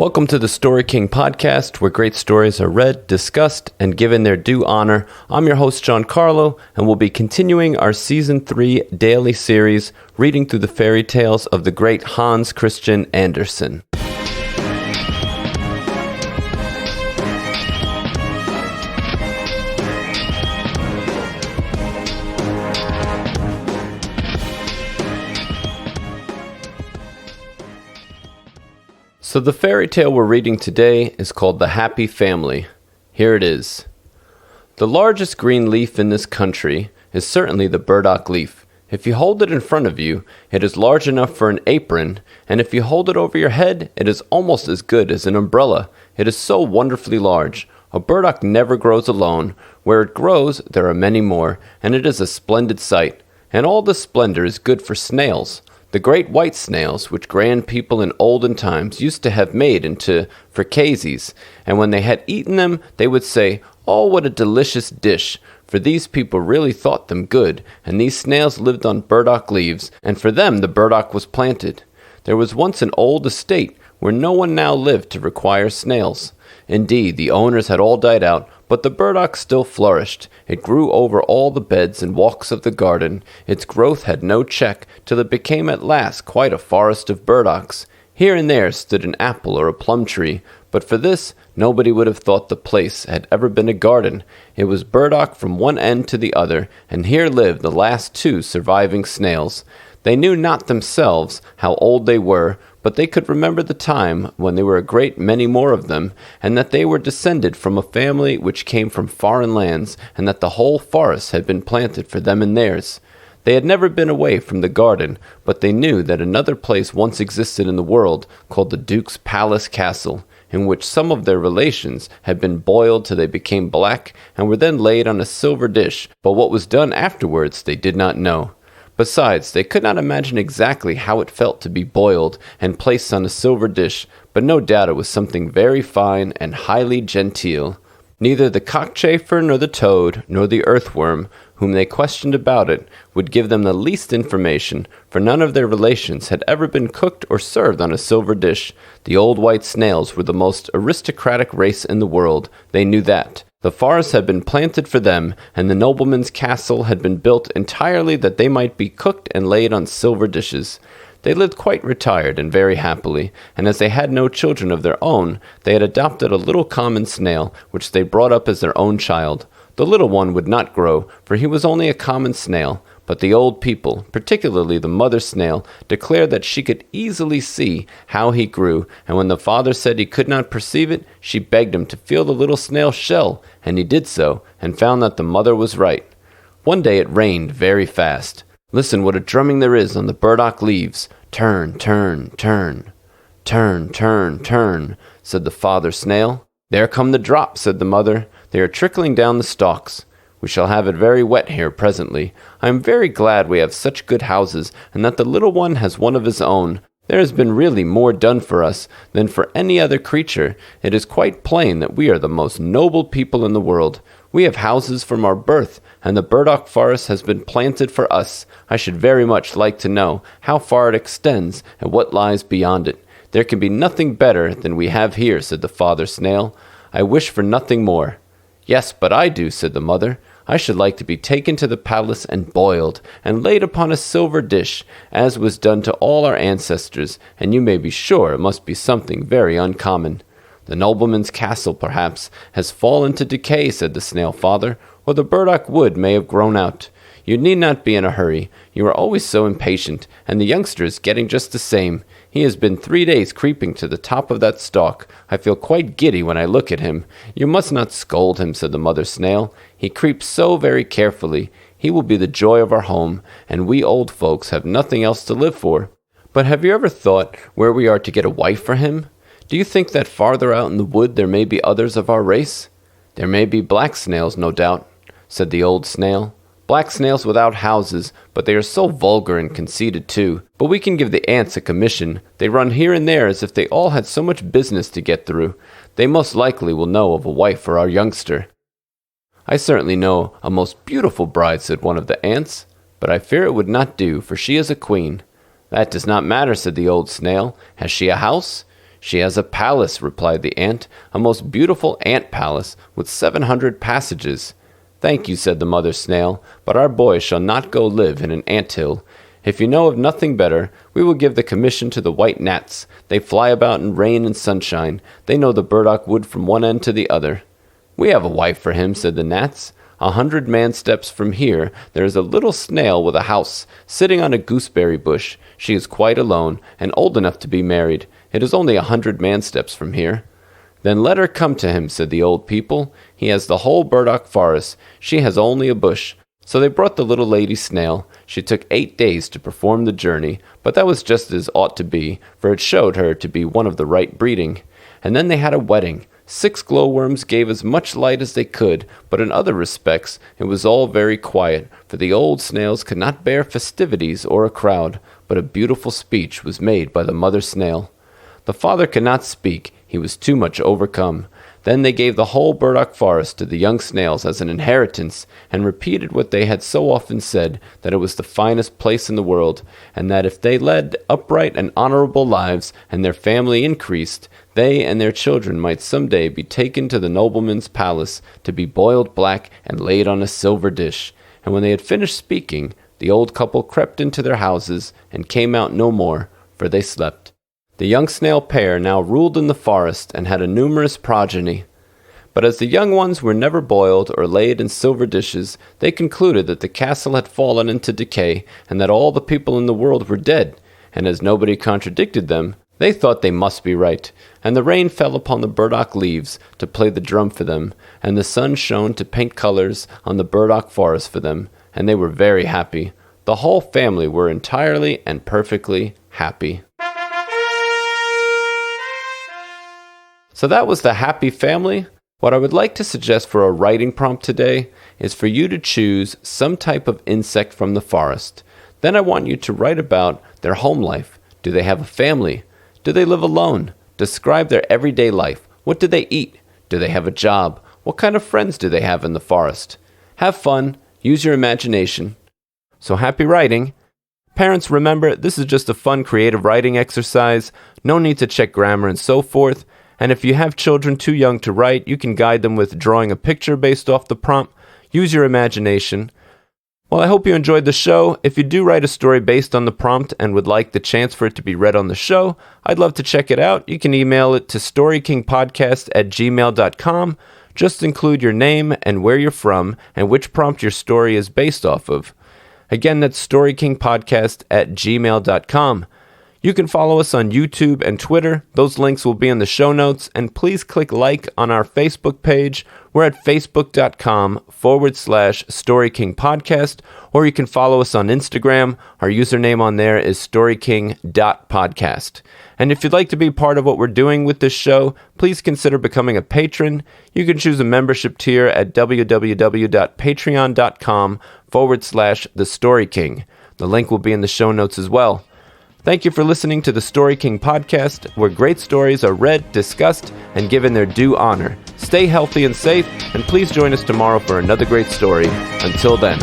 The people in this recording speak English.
Welcome to the Story King podcast, where great stories are read, discussed, and given their due honor. I'm your host, John Carlo, and we'll be continuing our Season 3 daily series, reading through the fairy tales of the great Hans Christian Andersen. So the fairy tale we're reading today is called The Happy Family. Here it is. The largest green leaf in this country is certainly the burdock leaf. If you hold it in front of you, it is large enough for an apron, and if you hold it over your head, it is almost as good as an umbrella. It is so wonderfully large. A burdock never grows alone. Where it grows, there are many more, and it is a splendid sight. And all this splendor is good for snails. The great white snails, which grand people in olden times used to have made into fricassees, and when they had eaten them, they would say, "Oh, what a delicious dish!" For these people really thought them good, and these snails lived on burdock leaves, and for them the burdock was planted. There was once an old estate where no one now lived to require snails. Indeed, the owners had all died out, but the burdock still flourished. It grew over all the beds and walks of the garden. Its growth had no check, till it became at last quite a forest of burdocks. Here and there stood an apple or a plum tree, but for this nobody would have thought the place had ever been a garden. It was burdock from one end to the other, and here lived the last two surviving snails. They knew not themselves how old they were, but they could remember the time when there were a great many more of them, and that they were descended from a family which came from foreign lands, and that the whole forest had been planted for them and theirs. They had never been away from the garden, but they knew that another place once existed in the world, called the Duke's Palace Castle, in which some of their relations had been boiled till they became black, and were then laid on a silver dish, but what was done afterwards they did not know. Besides, they could not imagine exactly how it felt to be boiled and placed on a silver dish, but no doubt it was something very fine and highly genteel. Neither the cockchafer nor the toad nor the earthworm, whom they questioned about it, would give them the least information, for none of their relations had ever been cooked or served on a silver dish. The old white snails were the most aristocratic race in the world. They knew that. The forest had been planted for them, and the nobleman's castle had been built entirely that they might be cooked and laid on silver dishes. They lived quite retired and very happily, and as they had no children of their own, they had adopted a little common snail, which they brought up as their own child. The little one would not grow, for he was only a common snail, but the old people, particularly the mother snail, declared that she could easily see how he grew, and when the father said he could not perceive it, she begged him to feel the little snail's shell, and he did so, and found that the mother was right. One day it rained very fast. Listen what a drumming there is on the burdock leaves. Turn, turn, turn. Turn, turn, turn, said the father snail. There come the drops, said the mother. They are trickling down the stalks. We shall have it very wet here presently. I am very glad we have such good houses, and that the little one has one of his own. There has been really more done for us than for any other creature. It is quite plain that we are the most noble people in the world. We have houses from our birth, and the burdock forest has been planted for us. I should very much like to know how far it extends, and what lies beyond it. There can be nothing better than we have here, said the father snail. I wish for nothing more. Yes, but I do, said the mother. I should like to be taken to the palace and boiled, and laid upon a silver dish, as was done to all our ancestors, and you may be sure it must be something very uncommon. The nobleman's castle, perhaps, has fallen to decay, said the snail father, or the burdock wood may have grown out. You need not be in a hurry. You are always so impatient, and the youngster is getting just the same. He has been 3 days creeping to the top of that stalk. I feel quite giddy when I look at him. You must not scold him, said the mother snail. He creeps so very carefully. He will be the joy of our home, and we old folks have nothing else to live for. But have you ever thought where we are to get a wife for him? Do you think that farther out in the wood there may be others of our race? There may be black snails, no doubt, said the old snail. Black snails without houses, but they are so vulgar and conceited too. But we can give the ants a commission. They run here and there as if they all had so much business to get through. They most likely will know of a wife for our youngster. I certainly know a most beautiful bride, said one of the ants, but I fear it would not do, for she is a queen. That does not matter, said the old snail. Has she a house? "She has a palace," replied the ant, "a most beautiful ant palace with 700 passages." "Thank you," said the mother snail, "but our boy shall not go live in an ant-hill. If you know of nothing better, we will give the commission to the white gnats. They fly about in rain and sunshine. They know the burdock wood from one end to the other." "We have a wife for him," said the gnats. 100 man-steps from here there is a little snail with a house, sitting on a gooseberry bush. She is quite alone, and old enough to be married. It is only 100 man-steps from here. "Then let her come to him," said the old people. "He has the whole burdock forest. She has only a bush." So they brought the little lady snail. She took 8 days to perform the journey, but that was just as ought to be, for it showed her to be one of the right breeding. And then they had a wedding. 6 glowworms gave as much light as they could, but in other respects it was all very quiet, for the old snails could not bear festivities or a crowd, but a beautiful speech was made by the mother snail. The father could not speak, he was too much overcome. Then they gave the whole burdock forest to the young snails as an inheritance, and repeated what they had so often said, that it was the finest place in the world, and that if they led upright and honorable lives, and their family increased, they and their children might some day be taken to the nobleman's palace to be boiled black and laid on a silver dish. And when they had finished speaking, the old couple crept into their houses and came out no more, for they slept. The young snail pair now ruled in the forest and had a numerous progeny. But as the young ones were never boiled or laid in silver dishes, they concluded that the castle had fallen into decay, and that all the people in the world were dead. And as nobody contradicted them, they thought they must be right. And the rain fell upon the burdock leaves to play the drum for them, and the sun shone to paint colors on the burdock forest for them, and they were very happy. The whole family were entirely and perfectly happy. So that was the happy family. What I would like to suggest for a writing prompt today is for you to choose some type of insect from the forest. Then I want you to write about their home life. Do they have a family? Do they live alone? Describe their everyday life. What do they eat? Do they have a job? What kind of friends do they have in the forest? Have fun. Use your imagination. So happy writing. Parents, remember, this is just a fun creative writing exercise. No need to check grammar and so forth. And if you have children too young to write, you can guide them with drawing a picture based off the prompt. Use your imagination. Well, I hope you enjoyed the show. If you do write a story based on the prompt and would like the chance for it to be read on the show, I'd love to check it out. You can email it to storykingpodcast@gmail.com. Just include your name and where you're from and which prompt your story is based off of. Again, that's storykingpodcast@gmail.com. You can follow us on YouTube and Twitter. Those links will be in the show notes. And please click like on our Facebook page. We're at facebook.com/StoryKingPodcast. Or you can follow us on Instagram. Our username on there is storyking.podcast. And if you'd like to be part of what we're doing with this show, please consider becoming a patron. You can choose a membership tier at www.patreon.com/TheStoryKing. The link will be in the show notes as well. Thank you for listening to the Story King podcast, where great stories are read, discussed, and given their due honor. Stay healthy and safe, and please join us tomorrow for another great story. Until then.